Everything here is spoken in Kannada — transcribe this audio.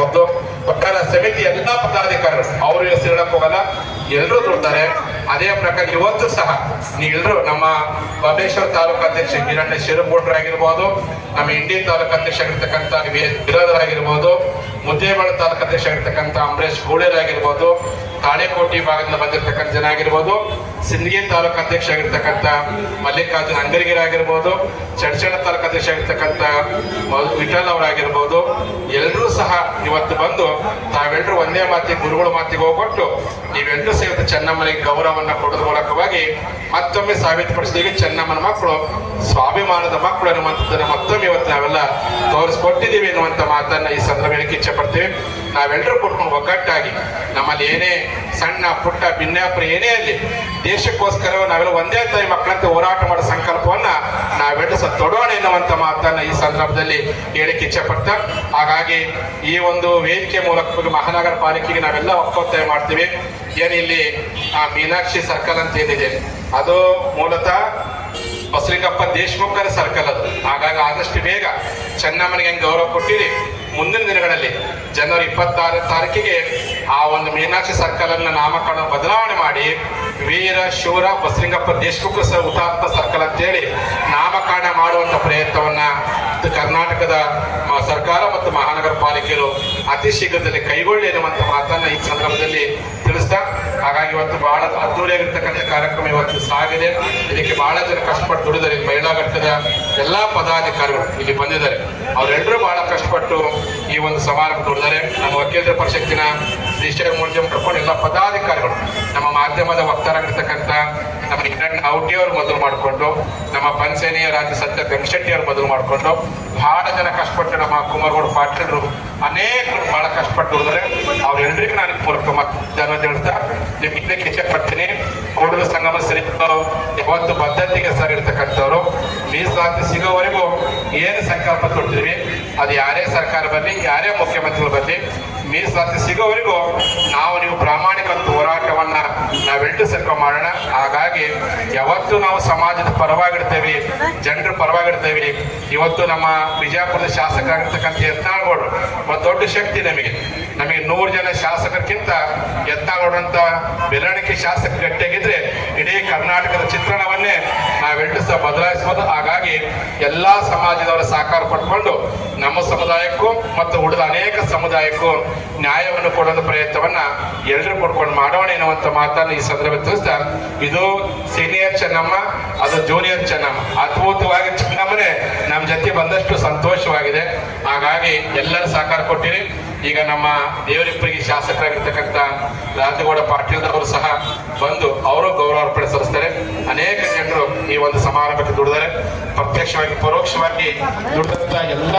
ಮತ್ತು ಒಟ್ಟಾರೆ ಸಮಿತಿ ಎಲ್ಲಾ ಪದಾಧಿಕಾರಿಗಳು ಅವರು ಹೆಸರು ಹೇಳಕ್ ಹೋಗಲ್ಲ, ಎಲ್ಲರೂ ದುಡ್ತಾರೆ. ಅದೇ ಪ್ರಕಾರ ಇವತ್ತು ಸಹ ನೀವೆಲ್ಲರೂ ನಮ್ಮ ಬಬಲೇಶ್ವರ ತಾಲೂಕು ಅಧ್ಯಕ್ಷ ಹಿರಣ್ಯ ಶಿರಗೌಡ್ರಾಗಿರ್ಬೋದು, ನಮ್ಮ ಇಂಡಿ ತಾಲೂಕು ಅಧ್ಯಕ್ಷ ಆಗಿರ್ತಕ್ಕಂಥ ಬಿರಾದರಾಗಿರ್ಬೋದು, ಮುದ್ದೇಬೇಳ ತಾಲೂಕು ಅಧ್ಯಕ್ಷ ಆಗಿರ್ತಕ್ಕಂಥ ಅಂಬರೀಶ್ ಗೂಳೇರಾಗಿರ್ಬೋದು, ತಾಳೆಕೋಟೆ ಭಾಗದಿಂದ ಬಂದಿರತಕ್ಕಂಥ ಜನ ಆಗಿರ್ಬೋದು, ಸಿಂದಗಿ ತಾಲೂಕು ಅಧ್ಯಕ್ಷ ಆಗಿರ್ತಕ್ಕಂಥ ಮಲ್ಲಿಕಾರ್ಜುನ್ ಅಂಗರಿಗಿರಾಗಿರ್ಬೋದು, ಚಡ್ಚಣ ತಾಲೂಕು ಅಧ್ಯಕ್ಷ ಆಗಿರ್ತಕ್ಕಂಥ ವಿಠಲ್ ಅವರಾಗಿರ್ಬೋದು, ಎಲ್ಲರೂ ಸಹ ಇವತ್ತು ಬಂದು ತಾವೆಲ್ಲರೂ ಒಂದೇ ಮಾತಿಗೆ ಗುರುಗಳ ಮಾತಿಗೆ ಹೋಗ್ಬಿಟ್ಟು ನೀವೆಲ್ಲರೂ ಸೇರಿದ ಚೆನ್ನಮ್ಮನಿಗೆ ಗೌರವವನ್ನ ಕೊಡೋದ್ರ ಮೂಲಕವಾಗಿ ಮತ್ತೊಮ್ಮೆ ಸಾಬೀತುಪಡಿಸಿದೀವಿ. ಚೆನ್ನಮ್ಮನ ಮಕ್ಕಳು ಸ್ವಾಭಿಮಾನದ ಮಕ್ಕಳು ಅನ್ನುವಂಥದ್ದನ್ನ ಮತ್ತೊಮ್ಮೆ ಇವತ್ತು ನಾವೆಲ್ಲ ತೋರಿಸ್ಕೊಟ್ಟಿದ್ದೀವಿ ಎನ್ನುವಂತ ಮಾತನ್ನ ಈ ಸಂದರ್ಭ ಹೇಳಿಕೆ ಇಚ್ಛೆ ಪಡ್ತೀವಿ. ನಾವೆಲ್ಲರೂ ಕೊಟ್ಕೊಂಡು ಒಗ್ಗಟ್ಟಾಗಿ ನಮ್ಮಲ್ಲಿ ಏನೇ ಸಣ್ಣ ಪುಟ್ಟ ಭಿನ್ನಾಪುರ ಏನೇ ಅಲ್ಲಿ ದೇಶಕ್ಕೋಸ್ಕರ ನಾವೆಲ್ಲ ಒಂದೇ ತಾಯಿ ಮಕ್ಕಳಂತೆ ಹೋರಾಟ ಮಾಡೋ ಸಂಕಲ್ಪವನ್ನ ನಾವೆಲ್ಲರೂ ಸಹ ತೊಡೋಣ ಎನ್ನುವಂತ ಮಾತನ್ನ ಈ ಸಂದರ್ಭದಲ್ಲಿ ಹೇಳಿಕೆ ಇಚ್ಛೆ ಪಡ್ತಾ, ಹಾಗಾಗಿ ಈ ಒಂದು ವೇದಿಕೆ ಮೂಲಕ ಮಹಾನಗರ ಪಾಲಿಕೆಗೆ ನಾವೆಲ್ಲ ಒಕ್ಕೊತ್ತಾಯ ಮಾಡ್ತೀವಿ. ಏನಿಲ್ಲಿ ಆ ಮೀನಾಕ್ಷಿ ಸರ್ಕಲ್ ಅಂತ ಏನಿದೆ ಅದು ಮೂಲತಃ ಬಸಲಿಂಗಪ್ಪ ದೇಶಮುಖರ ಸರ್ಕಲ್ ಅದು. ಹಾಗಾಗಿ ಆದಷ್ಟು ಬೇಗ ಚೆನ್ನಮ್ಮನಿಗೆ ಹೆಂಗೆ ಗೌರವ ಕೊಟ್ಟಿರಿ, ಮುಂದಿನ ದಿನಗಳಲ್ಲಿ ಜನವರಿ 26 ತಾರೀಕಿಗೆ ಆ ಒಂದು ಮೀನಾಕ್ಷಿ ಸರ್ಕಲ್ ಅನ್ನ ನಾಮಕರಣ ಬದಲಾವಣೆ ಮಾಡಿ ವೀರ ಶೂರ ಬಸಲಿಂಗಪ್ಪ ದೇಶಮುಖ ಹುತಾತ್ಮ ಸರ್ಕಲ್ ಅಂತೇಳಿ ನಾಮಕರಣ ಮಾಡುವಂತ ಪ್ರಯತ್ನವನ್ನ ಕರ್ನಾಟಕದ ಸರ್ಕಾರ ಮತ್ತು ಮಹಾನಗರ ಪಾಲಿಕೆಗಳು ಅತಿ ಶೀಘ್ರದಲ್ಲಿ ಕೈಗೊಳ್ಳಿ ಎನ್ನುವಂತ ಮಾತನ್ನ ಈ ಸಂದರ್ಭದಲ್ಲಿ ತಿಳಿಸ್ತಾ, ಹಾಗಾಗಿ ಇವತ್ತು ಬಹಳ ಅದ್ದೂರಿಯಾಗಿರ್ತಕ್ಕಂಥ ಕಾರ್ಯಕ್ರಮ ಇವತ್ತು ಸಾಗಿದೆ. ಇದಕ್ಕೆ ಬಹಳ ಜನ ಕಷ್ಟಪಟ್ಟು ದುಡಿದರೆ ಮಹಿಳಾ ಘಟಕದ ಎಲ್ಲಾ ಪದಾಧಿಕಾರಿಗಳು ಇಲ್ಲಿ ಬಂದಿದ್ದಾರೆ, ಅವರೆಲ್ಲರೂ ಬಹಳ ಕಷ್ಟಪಟ್ಟು ಈ ಒಂದು ಸಮಾರಂಭ ದುಡಿದರೆ. ನಮ್ಮ ವಕೀಲರ ಪರಿಷತ್ತಿನ ಶ್ರೀ ಮೂರ್ತಿ ಕರ್ಕೊಂಡು ಎಲ್ಲ ಪದಾಧಿಕಾರಿಗಳು, ನಮ್ಮ ಮಾಧ್ಯಮದ ವಕ್ತಾರಾಗಿರ್ತಕ್ಕಂಥ ನಮ್ಮ ಹಿರಣ್ಯ ಔಟಿಯವರು ಮೊದಲು ಮಾಡಿಕೊಂಡು, ನಮ್ಮ ಪಂಚೇನೆಯ ರಾಜ್ಯ ಸತ್ಯ ಗಂಗಶೆಟ್ಟಿ ಅವರು ಮೊದಲು ಮಾಡಿಕೊಂಡು ಬಹಳ ಜನ ಕಷ್ಟಪಟ್ಟು, ನಮ್ಮ ಕುಮಾರಗೌಡ ಪಾಟೀಲರು ಅನೇಕರು ಬಹಳ ಕಷ್ಟಪಟ್ಟು ದುಡಿದರೆ. ಅವ್ರೆಲ್ಲರಿಗೂ ನಾನು ಮೂಲಕ ಮತ್ತೆ ಹೇಳ್ತಾ ನಿಮ್ಗೆ ಇದಕ್ಕೆ ಇಚ್ಛೆ ಪಡ್ತೀನಿ. ಕೂಡಲ ಸಂಗಮ ಸರಿ ಯಾವತ್ತು ಬದ್ಧತೆಗೆ ಸರ್ ಇರ್ತಕ್ಕಂಥವ್ರು ಮೀಸಲಾತಿ ಸಿಗೋವರೆಗೂ ಏನು ಸಂಕಲ್ಪ ತೊಟ್ಟಿದ್ವಿ, ಅದು ಯಾರೇ ಸರ್ಕಾರ ಬರಲಿ, ಯಾರೇ ಮುಖ್ಯಮಂತ್ರಿಗಳು ಬರಲಿ, ಮೀಸಲಾತಿ ಸಿಗೋವರೆಗೂ ನೀವು ಪ್ರಾಮಾಣಿಕ ಹೋರಾಟವನ್ನ ನಾವೆಲ್ಲರೂ ಸರ್ಕಾರ ಮಾಡೋಣ. ಹಾಗಾಗಿ ಯಾವತ್ತು ನಾವು ಸಮಾಜದ ಪರವಾಗಿರ್ತೇವೆ, ಜನರ ಪರವಾಗಿರ್ತೇವೆ. ಇವತ್ತು ನಮ್ಮ ಬಿಜಾಪುರದ ಶಾಸಕರಾಗಿರ್ತಕ್ಕಂಥ ಯತ್ನಾಳಗೌಡರು ಒಂದು ದೊಡ್ಡ ಶಕ್ತಿ. ನಮಗೆ 100 ಜನ ಶಾಸಕರಿಗಿಂತ ಯತ್ನಾಳಗೌಡರಂತ ಬೆರಳಿಕೆ ಶಾಸಕ ಗಟ್ಟಿಯಾಗಿದ್ರೆ ಇಡೀ ಕರ್ನಾಟಕದ ಚಿತ್ರಣವನ್ನೇ ನಾವೆಲ್ಲರೂ ಸಹ ಬದಲಾಯಿಸಬಹುದು. ಹಾಗಾಗಿ ಎಲ್ಲಾ ಸಮಾಜದವರ ಸಹಕಾರ ಪಡ್ಕೊಂಡು ನಮ್ಮ ಸಮುದಾಯಕ್ಕೂ ಮತ್ತು ಉಳಿದ ಅನೇಕ ಸಮುದಾಯಕ್ಕೂ ನ್ಯಾಯವನ್ನು ಕೊಡೋದ ಪ್ರಯತ್ನವನ್ನ ಎಲ್ಲರೂ ಕೊಡ್ಕೊಂಡು ಮಾಡೋಣ ಎನ್ನುವಂತ ಮಾತನ್ನು ಈ ಸಂದರ್ಭ ತಿಳಿಸ್ತಾ, ಇದು ಸೀನಿಯರ್ ಚೆನ್ನಮ್ಮ, ಅದು ಜೂನಿಯರ್ ಚೆನ್ನಮ್ಮ. ಅದ್ಭುತವಾಗಿ ಚೆನ್ನಮ್ಮನೇ ನಮ್ಮ ಜೊತೆ ಬಂದಷ್ಟು ಸಂತೋಷವಾಗಿದೆ. ಹಾಗಾಗಿ ಎಲ್ಲರ ಸಹಕಾರ ಕೊಟ್ಟಿರಿ. ಈಗ ನಮ್ಮ ದೇವರಿಪ್ಪರಿಗೆ ಶಾಸಕರಾಗಿರ್ತಕ್ಕಂಥ ರಾಜಗೌಡ ಪಾಟೀಲ್ ಅವರು ಸಹ ಬಂದು ಅವರು ಗೌರವಾರ್ಪಣೆ ಸಲ್ಲಿಸ್ತಾರೆ. ಅನೇಕ ಜನರು ಈ ಒಂದು ಸಮಾರಂಭಕ್ಕೆ ದುಡಿದರೆ, ಪ್ರತ್ಯಕ್ಷವಾಗಿ ಪರೋಕ್ಷವಾಗಿ ದುಡಿದಂತ ಎಲ್ಲ